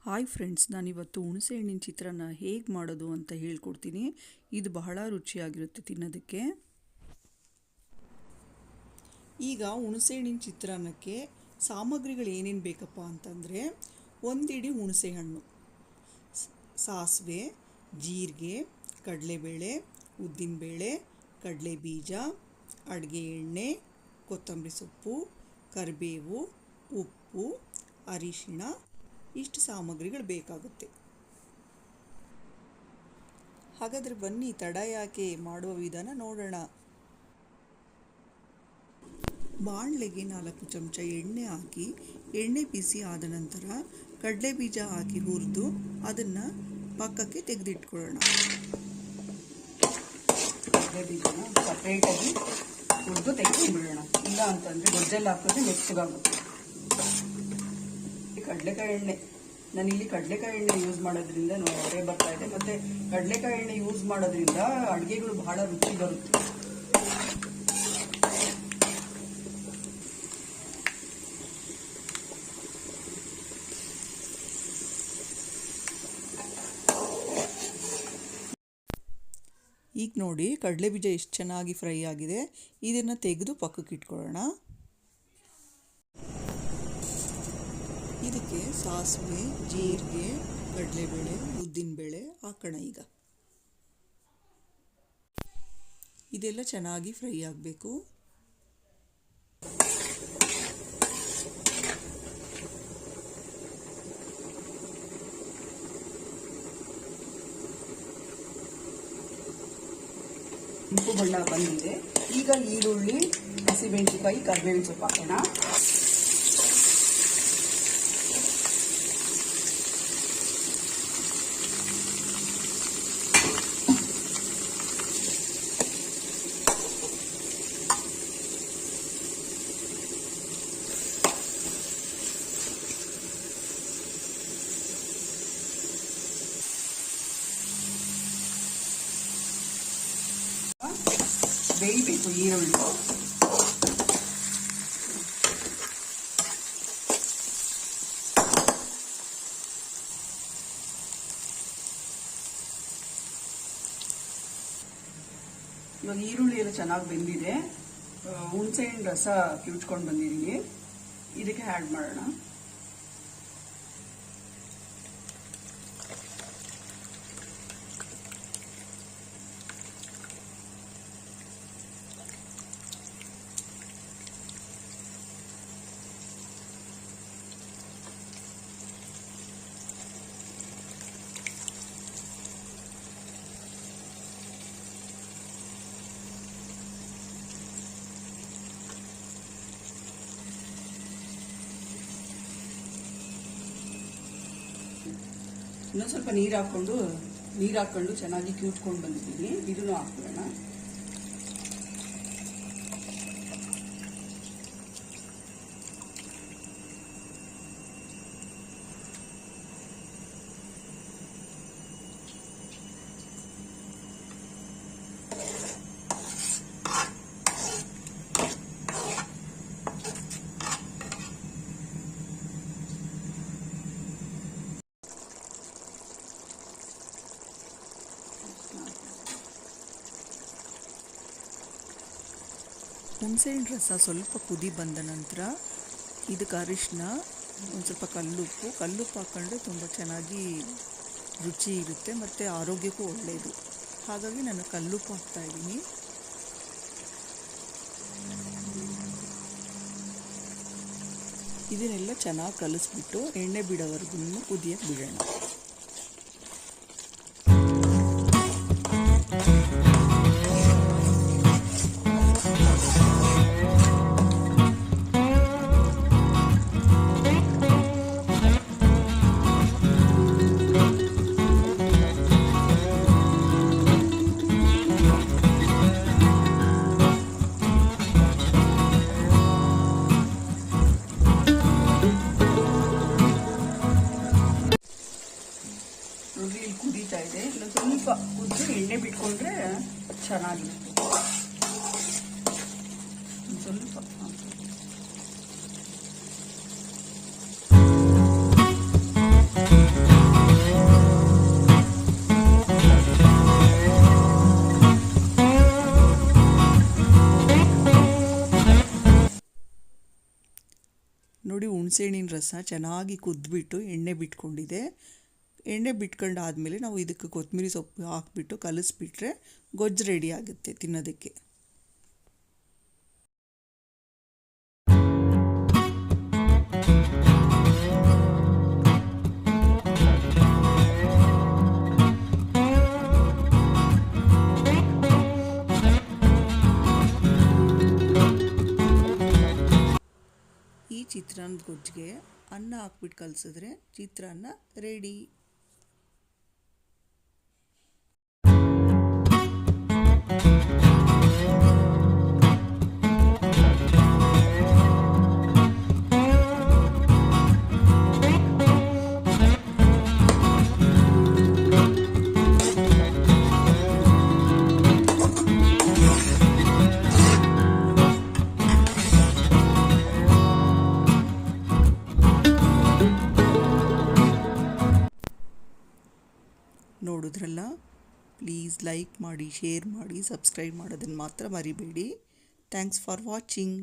Hi friends, ನಾನಿವತ್ತು ಹುಣಸೆ ಹಣ್ಣಿನ ಚಿತ್ರಾನ್ನ ಹೇಗೆ ಮಾಡೋದು ಅಂತ ಹೇಳ್ಕೊಡ್ತೀನಿ. ಇದು ಬಹಳ ರುಚಿಯಾಗಿರುತ್ತೆ ತಿನ್ನೋದಕ್ಕೆ. ಈಗ ಹುಣಸೆ ಹಣ್ಣಿನ ಚಿತ್ರಾನ್ನಕ್ಕೆ ಸಾಮಗ್ರಿಗಳು ಏನೇನು ಬೇಕಪ್ಪ ಅಂತಂದರೆ, ಒಂದಿಡಿ ಹುಣಸೆ ಹಣ್ಣು, ಸಾಸಿವೆ, ಜೀರಿಗೆ, ಕಡಲೆಬೇಳೆ, ಉದ್ದಿನಬೇಳೆ, ಕಡಲೆ ಬೀಜ, ಅಡುಗೆ ಎಣ್ಣೆ, ಕೊತ್ತಂಬರಿ ಸೊಪ್ಪು, ಕರಿಬೇವು, ಉಪ್ಪು, ಅರಿಶಿಣ, ಇಷ್ಟು ಸಾಮಗ್ರಿಗಳು ಬೇಕಾಗುತ್ತೆ. ಹಾಗಾದರೆ ಬನ್ನಿ, ತಡ ಯಾಕೆ, ಮಾಡುವ ವಿಧಾನ ನೋಡೋಣ. ಬಾಣಲೆಗೆ 4 ಚಮಚ ಎಣ್ಣೆ ಹಾಕಿ, ಎಣ್ಣೆ ಬಿಸಿ ಆದ ನಂತರ ಕಡಲೆ ಬೀಜ ಹಾಕಿ ಹುರಿದು ಅದನ್ನು ಪಕ್ಕಕ್ಕೆ ತೆಗೆದಿಟ್ಕೊಳ್ಳೋಣ. ಕಡಲೆ ಬೀಜನ ಸಪ್ರೇಟಾಗಿ ಹುರಿದು ತೆಗೆದುಬಿಡೋಣ. ಇಲ್ಲ ಅಂತಂದರೆ ಗೊಜ್ಜಲ್ಲಿ ಹಾಕಿದ್ರೆ ಮೆತ್ತಗಾಗುತ್ತೆ. ಕಡಲೆಕಾಯಿ ಎಣ್ಣೆ, ನಾನಿಲ್ಲಿ ಕಡಲೆಕಾಯಿ ಎಣ್ಣೆ ಯೂಸ್ ಮಾಡೋದ್ರಿಂದ ಹೊರೆ ಬರ್ತಾ ಇದೆ. ಮತ್ತೆ ಕಡಲೆಕಾಯಿ ಎಣ್ಣೆ ಯೂಸ್ ಮಾಡೋದ್ರಿಂದ ಅಡುಗೆಗಳು ಬಹಳ ರುಚಿ ಬರುತ್ತೆ. ಈಗ ನೋಡಿ, ಕಡಲೆ ಬೀಜ ಎಷ್ಟು ಚೆನ್ನಾಗಿ ಫ್ರೈ ಆಗಿದೆ. ಇದನ್ನು ತೆಗೆದು ಪಕ್ಕಕ್ಕೆ ಇಟ್ಕೊಳ್ಳೋಣ. ಇದಕ್ಕೆ ಸಾಸಿವೆ, ಜೀರಿಗೆ, ಕಡಲೆಬೇಳೆ, ಉದ್ದಿನಬೇಳೆ ಹಾಕೋಣ. ಈಗ ಇದೆಲ್ಲ ಚೆನ್ನಾಗಿ ಫ್ರೈ ಆಗಬೇಕು. ಕೆಂಪು ಬಣ್ಣ ಬಂದಿದೆ. ಈಗ ಈರುಳ್ಳಿ, ಹಸಿಮೆಣಸಿನಕಾಯಿ, ಕರಿಬೇವಿನ ಸೊಪ್ಪು ಹಾಕೋಣ. ಬೇಯಬೇಕು ಈರುಳ್ಳಿ. ಇವಾಗ ಈರುಳ್ಳಿ ಎಲ್ಲ ಚೆನ್ನಾಗಿ ಬೆಂದಿದೆ. ಹುಣಸೆ ಹಣ್ಣು ರಸ ಕಿವುಚ್ಕೊಂಡು ಬಂದಿದ್ದೀನಿ. ಇದಕ್ಕೆ ಆ್ಯಡ್ ಮಾಡೋಣ. ಇನ್ನೊಂದು ಸ್ವಲ್ಪ ನೀರು ಹಾಕ್ಕೊಂಡು ಚೆನ್ನಾಗಿ ಕಿವುಚ್ಕೊಂಡು ಬಂದಿದ್ದೀನಿ. ಇದನ್ನು ಹಾಕ್ಬಿಡೋಣ. ಹುಣಸೆಹಣ್ಣು ರಸ ಸ್ವಲ್ಪ ಕುದಿ ಬಂದ ನಂತರ ಇದಕ್ಕೆ ಅರಿಶಿನ, ಒಂದು ಸ್ವಲ್ಪ ಕಲ್ಲುಪ್ಪು ಹಾಕ್ಕೊಂಡ್ರೆ ತುಂಬ ಚೆನ್ನಾಗಿ ರುಚಿ ಇರುತ್ತೆ ಮತ್ತು ಆರೋಗ್ಯಕ್ಕೂ ಒಳ್ಳೆಯದು. ಹಾಗಾಗಿ ನಾನು ಕಲ್ಲುಪ್ಪು ಹಾಕ್ತಾಯಿದ್ದೀನಿ. ಇದನ್ನೆಲ್ಲ ಚೆನ್ನಾಗಿ ಕಲಿಸ್ಬಿಟ್ಟು ಎಣ್ಣೆ ಬಿಡೋವರೆಗೂ ಕುದಿಯಕ್ಕೆ ಬಿಡೋಣ. ಕುದೀತಾ ಇದೆ. ಇನ್ನೊಂದು ಸ್ವಲ್ಪ ಕುದ್ದು ಎಣ್ಣೆ ಬಿಟ್ಕೊಂಡ್ರೆ ಚೆನ್ನಾಗಿರುತ್ತೆ. ಸ್ವಲ್ಪ ಹುಣಸೆಹಣ್ಣಿನ ರಸ ಚೆನ್ನಾಗಿ ಕುದ್ದುಬಿಟ್ಟು ಎಣ್ಣೆ ಬಿಟ್ಕೊಂಡಿದೆ. ಎಣ್ಣೆ ಬಿಟ್ಕೊಂಡಾದಮೇಲೆ ನಾವು ಇದಕ್ಕೆ ಕೊತ್ತಂಬರಿ ಸೊಪ್ಪು ಹಾಕ್ಬಿಟ್ಟು ಕಲಿಸ್ಬಿಟ್ರೆ ಗೊಜ್ಜು ರೆಡಿ ಆಗುತ್ತೆ ತಿನ್ನೋದಕ್ಕೆ. ಈ ಚಿತ್ರಾನ್ನದ ಗೊಜ್ಜಿಗೆ ಅನ್ನ ಹಾಕ್ಬಿಟ್ಟು ಕಲಸಿದ್ರೆ ಚಿತ್ರಾನ್ನ ರೆಡಿ. ನೋಡಿದ್ರಲ್ಲ, ಪ್ಲೀಸ್ ಲೈಕ್ ಮಾಡಿ, ಶೇರ್ ಮಾಡಿ, ಸಬ್ಸ್ಕ್ರೈಬ್ ಮಾಡೋದನ್ನು ಮಾತ್ರ ಮರಿಬೇಡಿ. Thanks for watching.